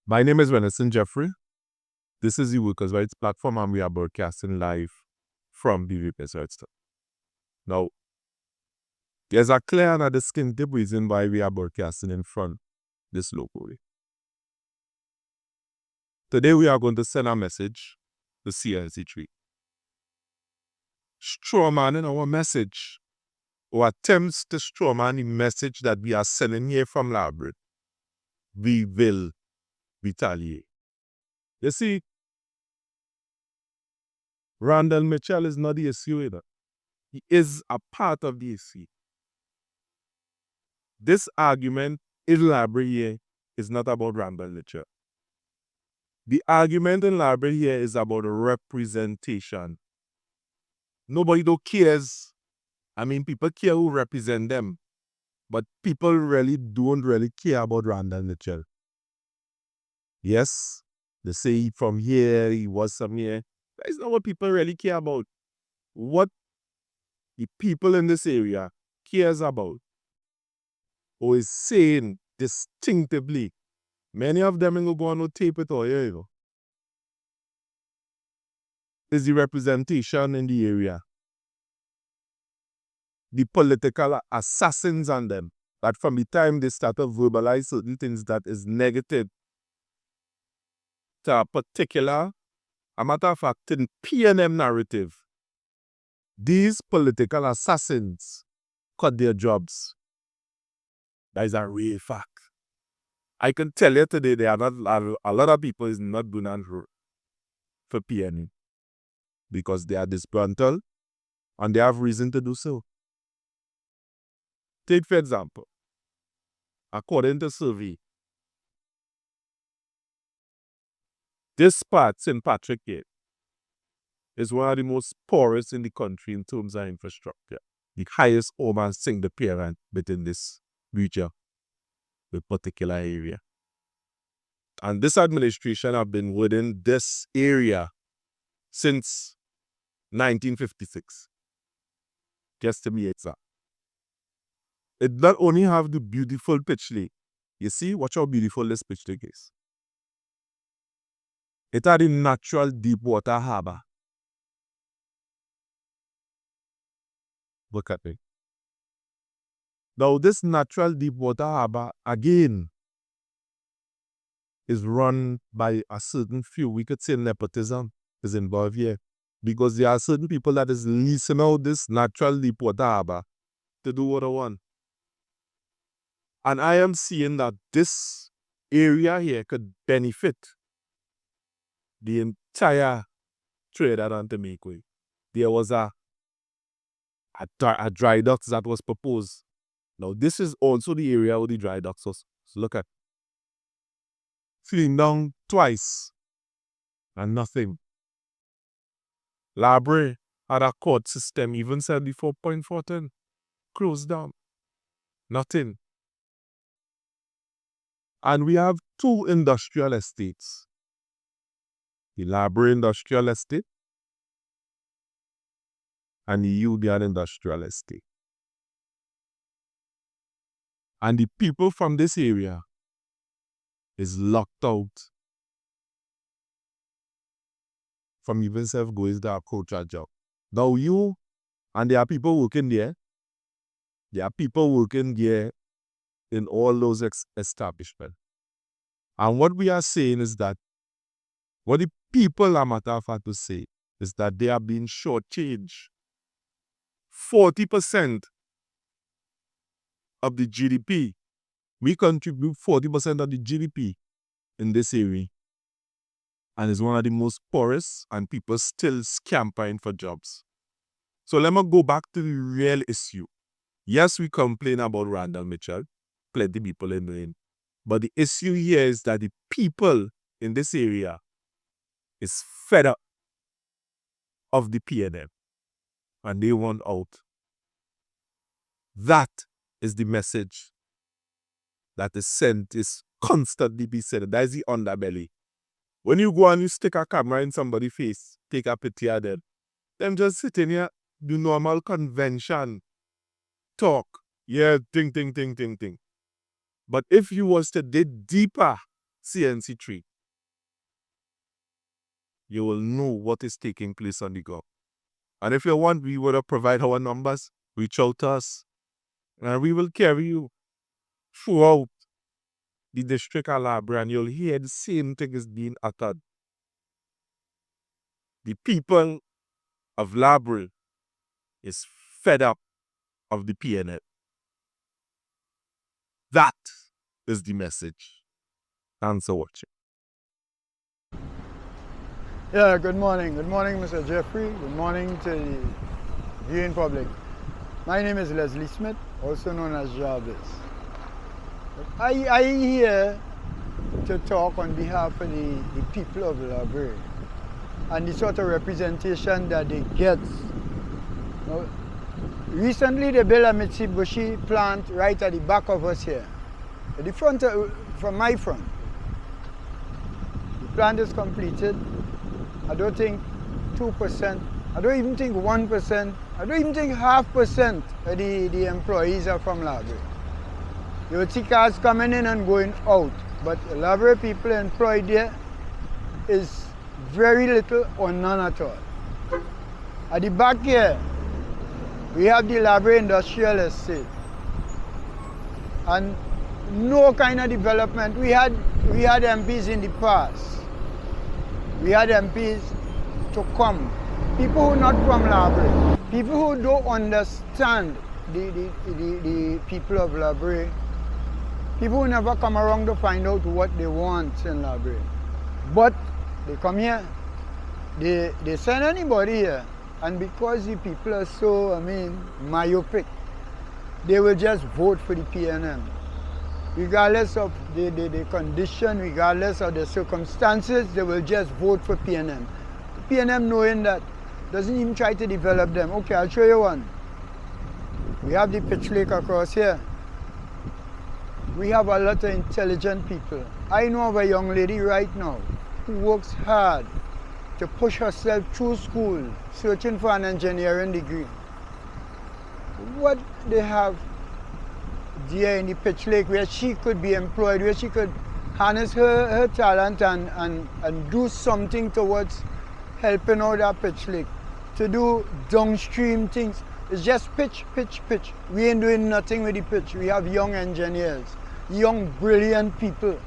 My name is Randall Jeffrey. This is the Workers' Rights Platform, and we are broadcasting live from the Research. Now, there's a clear and a distinctive reason why we are broadcasting in front this locally. Today, we are going to send a message to CLC3. Strawman our message, or attempts to strawman the message that we are sending here from Library, we will retaliate. You see, Randall Mitchell is not the issue either. He is a part of the issue. This argument in Library here is not about Randall Mitchell. The argument in Library here is about representation. Nobody don't cares. I mean, people care who represent them, but people really don't care about Randall Mitchell. Yes, they say he from here, he was from here. That's not what people really care about. What the people in this area cares about, or is saying distinctively, many of them ain't going to tape it or here, is the representation in the area. The political assassins on them, that from the time they start to verbalize certain things that is negative to a particular, a matter of fact, in PNM narrative, these political assassins cut their jobs. That is a real fact. I can tell you today, there are not a lot of people is not doing that for PNM because they are disgruntled and they have reason to do so. Take for example, according to survey, this part, St. Patrick Gate, is one of the most poorest in the country in terms of infrastructure. The highest urban single parent within this region, the particular area. And this administration have been within this area since 1956. Just to be exact. It not only have the beautiful pitch lake. You see, watch how beautiful this pitch lake is. It had a natural deep water harbor. Look at it. Now, this natural deep water harbor, again, is run by a certain few. We could say nepotism is involved here. Because there are certain people that is leasing out this natural deep water harbor to do what they want. And I am seeing that this area here could benefit the entire trade around the Makeway. There was a dry docks that was proposed. Now, this is also the area where the dry docks was. So look at filling down twice and nothing. Library had a court system, even 74.14, closed down. Nothing. And we have two industrial estates. The Library Industrial Estate and the Union Industrial Estate. And the people from this area is locked out from even going to the culture job. Now you, and there are people working there. There are people working there in all those establishments. And what we are saying is that, what the people are matter of fact to say, is that they are being shortchanged. 40% of the GDP. We contribute 40% of the GDP in this area. And it's one of the most poorest, and people still scampering for jobs. So let me go back to the real issue. Yes, we complain about Randall Mitchell. Plenty of people in the. But the issue here is that the people in this area is fed up of the PNM. And they want out. That is the message that is sent, is constantly be said. That is the underbelly. When you go and you stick a camera in somebody's face, take a picture of them just sit in here, do normal convention, talk, yeah, ting. But if you was to dig deeper CNC3, you will know what is taking place on the ground. And if you want, we will provide our numbers, reach out to us, and we will carry you throughout the district of Brea, and you'll hear the same thing is being uttered. The people of Brea is fed up of the PNM. That is the message. Thanks for watching. Yeah, good morning. Good morning, Mr. Jeffrey. Good morning to the viewing public. My name is Leslie Smith, also known as Jarvis. I here to talk on behalf of the people of Brea and the sort of representation that they get. Now, recently they built a Mitsubishi plant right at the back of us here. At the front, from my front. The plant is completed. I don't think 2%, I don't even think 1%, I don't even think 0.5% of the employees are from Brea. You will see cars coming in and going out, but Brea people employed there is very little or none at all. At the back here, we have the Brea Industrial Estate. And no kind of development. We had MPs in the past. We had MPs to come. People who are not from Brea. People who don't understand the people of Brea. People who never come around to find out what they want in Brea. But they come here, they send anybody here. And because the people are so, myopic, they will just vote for the PNM. Regardless of the condition, regardless of the circumstances, they will just vote for PNM. The PNM, knowing that, doesn't even try to develop them. Okay, I'll show you one. We have the pitch lake across here. We have a lot of intelligent people. I know of a young lady right now who works hard to push herself through school, searching for an engineering degree. What they have there in the pitch lake where she could be employed, where she could harness her talent and do something towards helping out that pitch lake, to do downstream things. It's just pitch. We ain't doing nothing with the pitch. We have young engineers, young brilliant people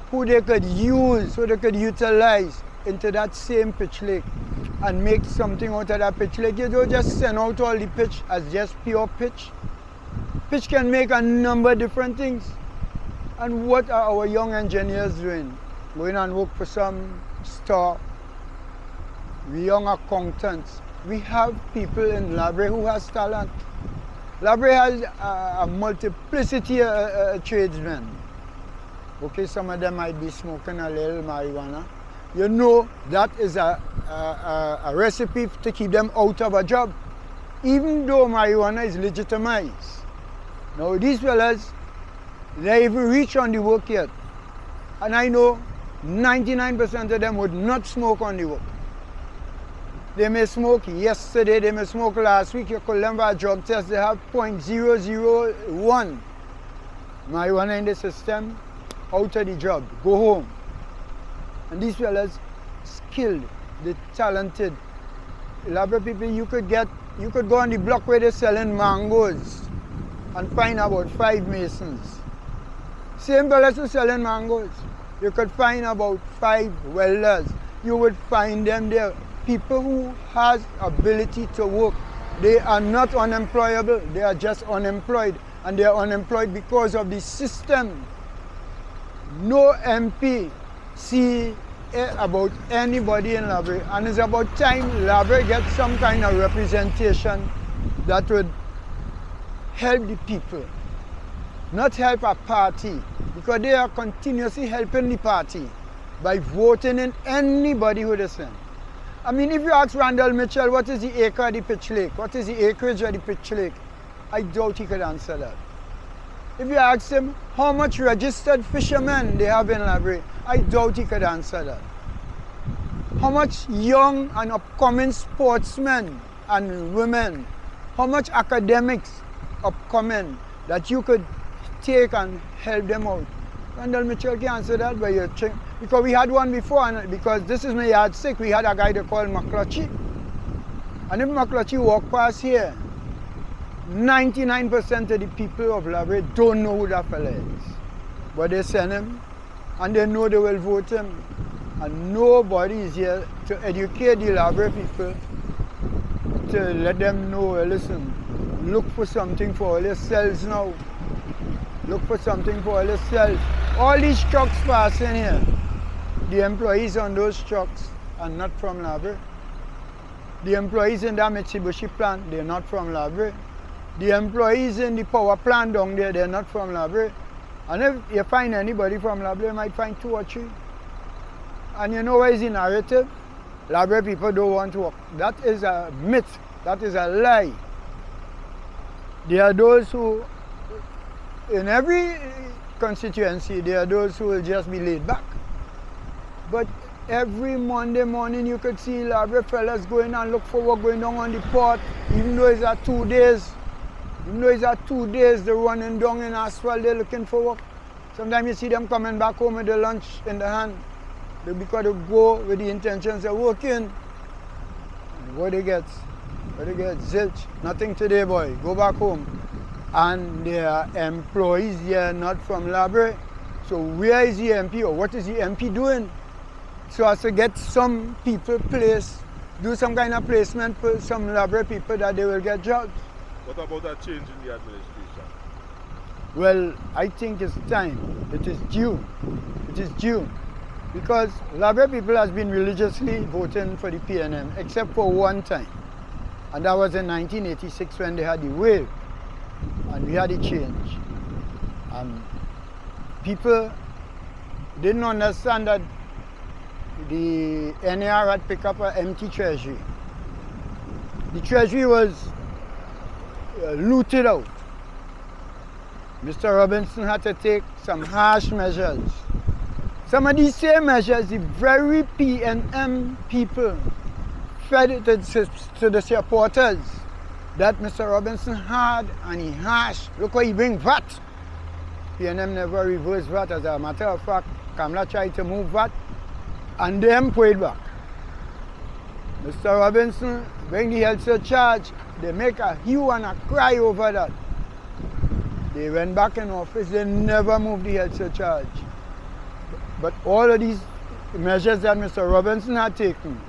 who they could use, so they could utilize into that same pitch lake and make something out of that pitch lake. You don't just send out all the pitch as just pure pitch. Pitch can make a number of different things. And what are our young engineers doing? Going and work for some store. We young accountants. We have people in Brea who has talent. Brea has a multiplicity of tradesmen. Okay, some of them might be smoking a little marijuana. You know that is a recipe to keep them out of a job, even though marijuana is legitimized. Now these fellas, they haven't reached on the work yet. And I know 99% of them would not smoke on the work. They may smoke yesterday, they may smoke last week. You could learn by a drug test, they have 0.001 marijuana in the system, out of the job, go home. And these fellas, skilled, they're talented. Brea people, you could go on the block where they're selling mangoes and find about 5 masons. Same fellas who selling mangoes. You could find about 5 welders. You would find them there. People who has ability to work. They are not unemployable, they are just unemployed. And they are unemployed because of the system. No MP see about anybody in Brea. And it's about time Brea gets some kind of representation that would help the people. Not help a party, because they are continuously helping the party by voting in anybody who they send. I mean, if you ask Randall Mitchell, what is the acre of the pitch lake? What is the acreage of the pitch lake? I doubt he could answer that. If you ask him how much registered fishermen they have in Brea, I doubt he could answer that. How much young and upcoming sportsmen and women, how much academics upcoming that you could take and help them out. Randall Mitchell can answer that, but you check. Because we had one before, and because this is my yardstick, we had a guy they called McClutchy. And if McClutchy walk past here, 99% of the people of Labrador don't know who that fella is. But they send him, and they know they will vote him. And nobody is here to educate the Labrador people, to let them know, listen, look for something for all yourselves now. Look for something for all yourselves. All these trucks passing here, the employees on those trucks are not from Labrador. The employees in that Mitsubishi plant, they're not from Labrador. The employees in the power plant down there, they're not from Labrador. And if you find anybody from Labrador, you might find 2 or 3. And you know what is the narrative? Labrador people don't want to work. That is a myth. That is a lie. There are those who, in every constituency, there are those who will just be laid back. But every Monday morning you could see Labrador fellas going and look for work, going down on the port, even though it's at 2 days. Even though it's at 2 days, they're running down in asphalt, they're looking for work. Sometimes you see them coming back home with the lunch in the hand. Because they go with the intentions of working. And what they get? Zilch. Nothing today, boy. Go back home. And there are employees here not from Labrador. So where is the MP, or what is the MP doing? So as to get some people placed, do some kind of placement for some Labrador people that they will get jobs. What about that change in the administration? Well, I think it's time. It is due. It is due. Because Labrador people has been religiously voting for the PNM, except for one time. And that was in 1986 when they had the wave. And we had a change. And people didn't understand that the NAR had picked up an empty treasury. The treasury was looted out. Mr. Robinson had to take some harsh measures. Some of these same measures, the very PNM people fed it to the supporters that Mr. Robinson had, and he hashed. Look where he bring VAT. PNM never reversed VAT. As a matter of fact, Kamala tried to move VAT, and them paid back. Mr. Robinson bring the health surcharge. They make a hue and a cry over that. They went back in office, they never moved the health surcharge. But all of these measures that Mr. Robinson had taken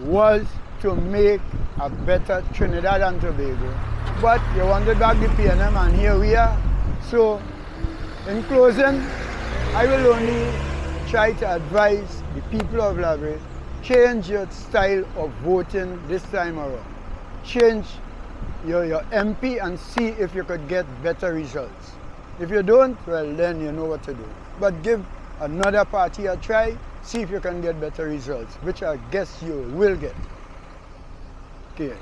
was to make a better Trinidad and Tobago. But you wanted back the PNM, and here we are. So, in closing, I will only try to advise the people of Labrador, change your style of voting this time around. Change your MP and see if you could get better results. If you don't, well, then you know what to do. But give another party a try, see if you can get better results, which I guess you will get. Okay.